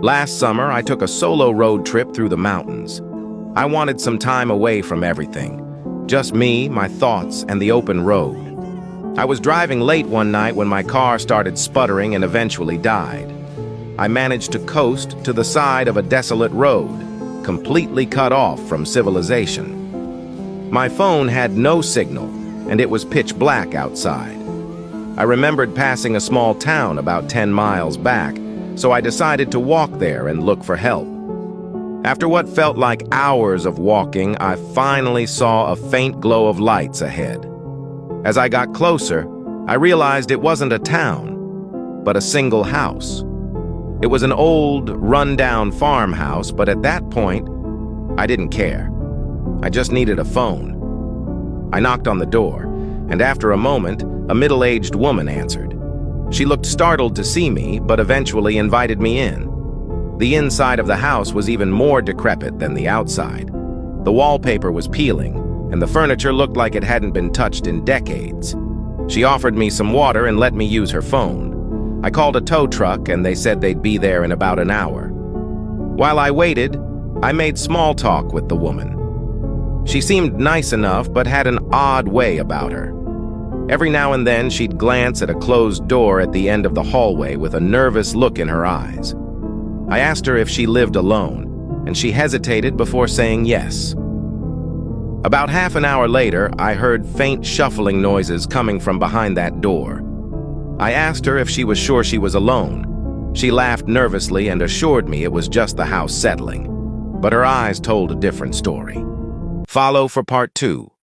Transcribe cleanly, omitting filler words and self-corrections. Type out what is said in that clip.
Last summer, I took a solo road trip through the mountains. I wanted some time away from everything. Just me, my thoughts, and the open road. I was driving late one night when my car started sputtering and eventually died. I managed to coast to the side of a desolate road, completely cut off from civilization. My phone had no signal, and it was pitch black outside. I remembered passing a small town about 10 miles back, so I decided to walk there and look for help. After what felt like hours of walking, I finally saw a faint glow of lights ahead. As I got closer, I realized it wasn't a town, but a single house. It was an old, run-down farmhouse, but at that point, I didn't care. I just needed a phone. I knocked on the door, and after a moment, a middle-aged woman answered. She looked startled to see me, but eventually invited me in. The inside of the house was even more decrepit than the outside. The wallpaper was peeling, and the furniture looked like it hadn't been touched in decades. She offered me some water and let me use her phone. I called a tow truck, and they said they'd be there in about an hour. While I waited, I made small talk with the woman. She seemed nice enough, but had an odd way about her. Every now and then, she'd glance at a closed door at the end of the hallway with a nervous look in her eyes. I asked her if she lived alone, and she hesitated before saying yes. About half an hour later, I heard faint shuffling noises coming from behind that door. I asked her if she was sure she was alone. She laughed nervously and assured me it was just the house settling. But her eyes told a different story. Follow for part 2.